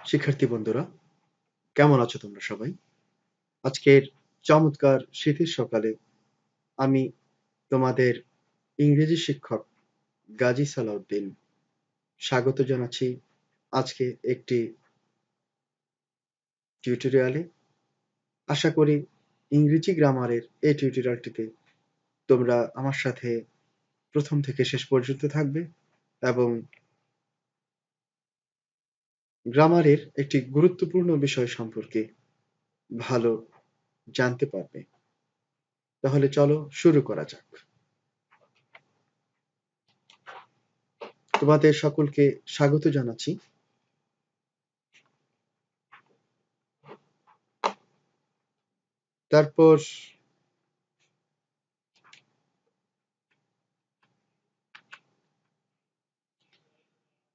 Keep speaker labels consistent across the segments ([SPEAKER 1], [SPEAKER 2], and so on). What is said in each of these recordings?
[SPEAKER 1] শিক্ষার্থী বন্ধুরা, কেমন আছো তোমরা সবাই? আজকের চমৎকার শীতের সকালে আমি তোমাদের ইংরেজি শিক্ষক গাজী সালাউদ্দিন স্বাগত জানাচ্ছি আজকে একটি টিউটোরিয়ালে। আশা করি ইংরেজি গ্রামারের এই টিউটোরিয়ালটিতে তোমরা আমার সাথে প্রথম থেকে শেষ পর্যন্ত থাকবে এবং গ্রামারের একটি গুরুত্বপূর্ণ বিষয় সম্পর্কে ভালো জানতে পারবে। তাহলে চলো শুরু করা যাক। তোমাদের সকলকে স্বাগত জানাচ্ছি। তারপর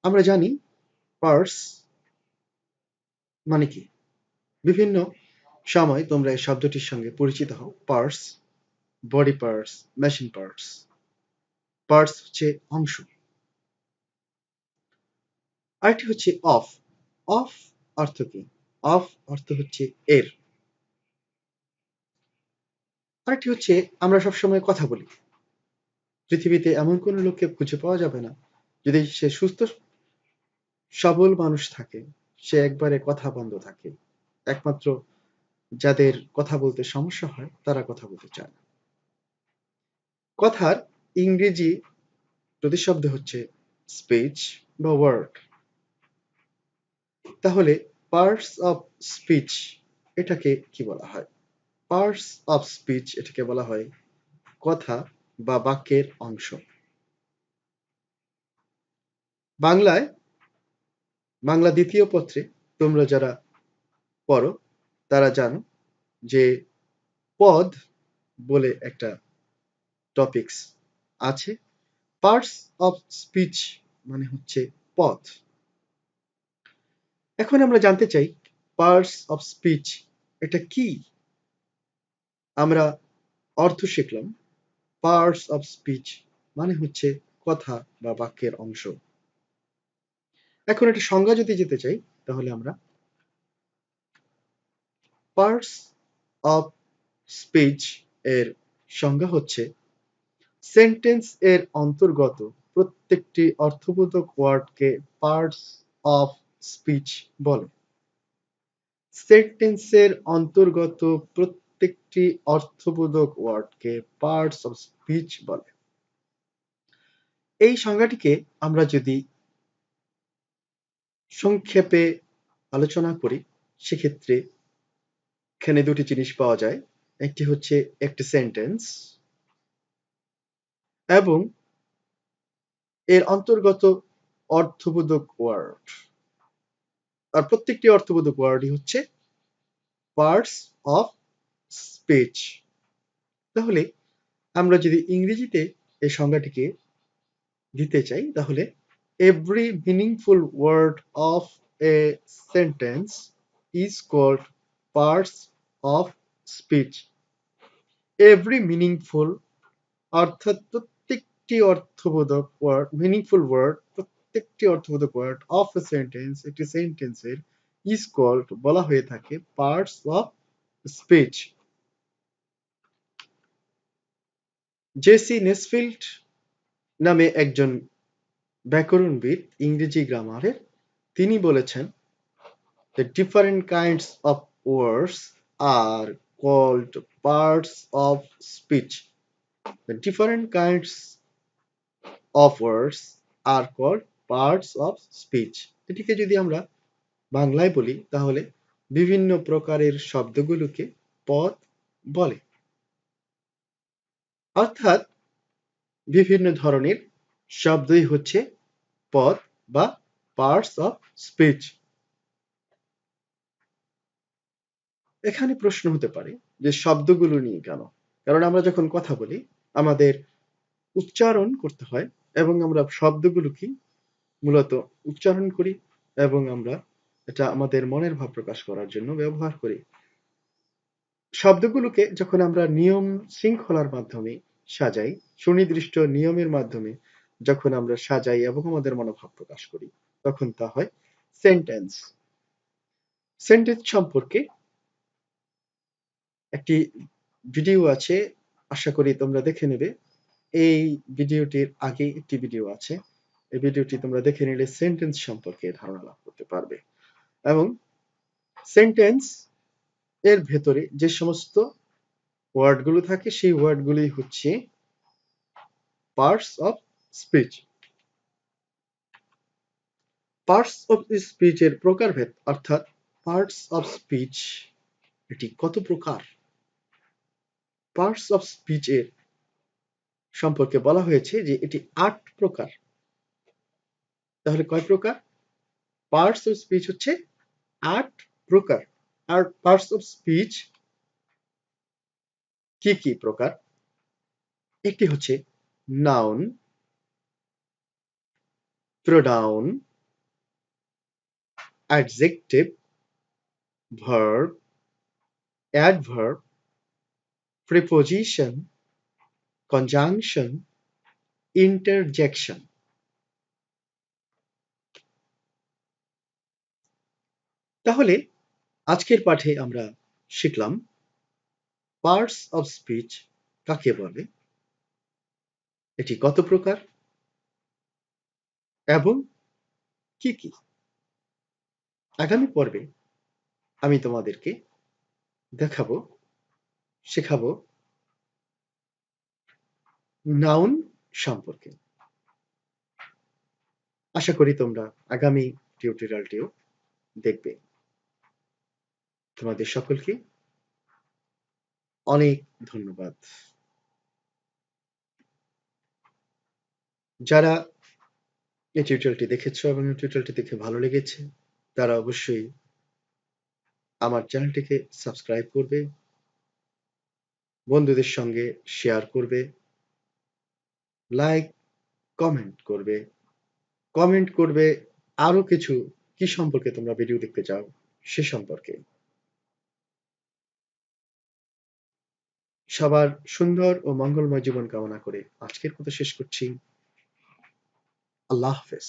[SPEAKER 1] আমরা জানি পার্স মানে কি? বিভিন্ন সময় তোমরা এই শব্দটির সঙ্গে পরিচিত হও। Parts, body parts, machine parts. Parts হচ্ছে অংশ। আরেকটি হচ্ছে অফ। অফ অর্থ কি? অফ অর্থ হচ্ছে এর। আরেকটি হচ্ছে আমরা সবসময় কথা বলি। পৃথিবীতে এমন কোনো লোককে খুঁজে পাওয়া যাবে না, যদি সে সুস্থ সবল মানুষ থাকে, সে একবারে কথা বন্ধ থাকে। একমাত্র যাদের কথা বলতে সমস্যা হয় তারা কথা বলতে চায় না। কথার ইংরেজি প্রতিশব্দ হচ্ছে স্পিচ বা ওয়ার্ড। তাহলে পার্টস অফ স্পিচ এটাকে কি বলা হয়? পার্টস অফ স্পিচ এটাকে বলা হয় কথা বা বাক্যের অংশ। বাংলায় বাংলা দ্বিতীয় পত্রে তোমরা যারা পড়ো তারা জানো যে পদ বলে একটা টপিকস আছে। পার্টস অফ স্পিচ মানে হচ্ছে পদ। এখন আমরা জানতে চাই পার্টস অফ স্পিচ এটা কি? আমরা অর্থ শিখলাম। পার্টস অফ স্পিচ মানে হচ্ছে কথা বা বাক্যের অংশ। এখন একটা সংজ্ঞা যদি যেতে চাই তাহলে আমরা পার্টস অফ স্পিচ এর সংজ্ঞা হচ্ছে সেন্টেন্স এর অন্তর্গত প্রত্যেকটি অর্থবোধক ওয়ার্ডকে পার্টস অফ স্পিচ বলে। সেন্টেন্সের অন্তর্গত প্রত্যেকটি অর্থবোধক ওয়ার্ডকে পার্টস অফ স্পিচ বলে। এই সংজ্ঞাটিকে আমরা যদি সংক্ষেপে আলোচনা করি সেক্ষেত্রে এখানে দুটি জিনিস পাওয়া যায়। একটি হচ্ছে একটি সেন্টেন্স এবং এর অন্তর্গত অর্থবোধক ওয়ার্ড। আর প্রত্যেকটি অর্থবোধক ওয়ার্ডই হচ্ছে পার্টস অফ স্পিচ। তাহলে আমরা যদি ইংরেজিতে এই সংজ্ঞাটিকে দিতে চাই তাহলে every meaningful word of a sentence is called parts of speech. every meaningful অর্থাৎ প্রত্যেকটি অর্থবোধক ওয়ার্ড, মিনিংফুল ওয়ার্ড, প্রত্যেকটি অর্থবোধক ওয়ার্ড অফ এ সেন্টেন্স, একটি সেন্টেন্সের ইজ কল্ড বলা হয়ে থাকে পার্টস অফ স্পিচ। জেসি নেসফিল্ড নামে একজন ব্যাকরণবিদ ইংরেজি গ্রামারের, তিনি বলেছেন the different kinds of words are called parts of speech. The different kinds of words are called parts of speech. এটিকে যদি আমরা বাংলায় বলি তাহলে বিভিন্ন প্রকারের শব্দগুলোকে পদ বলে। অর্থাৎ বিভিন্ন ধরনের শব্দই হচ্ছে পদ বা পার্টস অফ স্পিচ। এখানে প্রশ্ন হতে পারে যে শব্দগুলো নিয়ে কেন? কারণ আমরা যখন কথা বলি আমাদের উচ্চারণ করতে হয় এবং আমরা শব্দগুলোকে মূলত উচ্চারণ করি এবং আমরা এটা আমাদের মনের ভাব প্রকাশ করার জন্য ব্যবহার করি। শব্দগুলোকে যখন আমরা নিয়ম শৃঙ্খলার মাধ্যমে সাজাই, সুনির্দিষ্ট নিয়মের মাধ্যমে যখন আমরা সাজাই এবং আমাদের মনোভাব প্রকাশ করি, তখন তা হয় সেন্টেন্স। সেন্টেন্স সম্পর্কে একটি ভিডিও আছে, আশা করি তোমরা দেখে নেবে। এই ভিডিওটির আগে একটি ভিডিও আছে, এই ভিডিওটি তোমরা দেখে নিলে সেন্টেন্স সম্পর্কে ধারণা লাভ করতে পারবে। এবং সেন্টেন্স এর ভেতরে যে সমস্ত ওয়ার্ডগুলো থাকে সেই ওয়ার্ডগুলি হচ্ছে parts of speech. Parts of speech এর প্রকারভেদ অর্থাৎ পার্টস অফ স্পিচ এটি কত প্রকার। পার্টস অফ স্পিচ এর সম্পর্কে বলা হয়েছে যে এটি ৮ প্রকার। তাহলে কয় প্রকার? পার্টস অফ স্পিচ হচ্ছে ৮ প্রকার। আর পার্টস অফ স্পিচ কি কি প্রকার? একটি হচ্ছে noun, pronoun, adjective, verb, adverb, preposition, conjunction, interjection. তাহলে আজকের পাঠে আমরা শিখলাম পার্টস অফ স্পিচ কাকে বলে, এটি কত প্রকার এবং কি কি। আগামী পর্বে আমি তোমাদেরকে দেখাবো, শেখাবো নাউন সম্পর্কে। আশা করি তোমরা আগামী টিউটোরিয়ালটিও দেখবে। তোমাদের সকলকে অনেক ধন্যবাদ। যারা এই টিউটোরিয়ালটি দেখেছো এবং এই টিউটোরিয়ালটি দেখে ভালো লেগেছে তারা অবশ্যই আমার চ্যানেলটিকে সাবস্ক্রাইব করবে, বন্ধুদের সঙ্গে শেয়ার করবে, লাইক, কমেন্ট করবে আরো কিছু কি সম্পর্কে তোমরা ভিডিও দেখতে চাও সে সম্পর্কে। সবার সুন্দর ও মঙ্গলময় জীবন কামনা করে আজকের মতো শেষ করছি। আল্লাহ হাফেজ।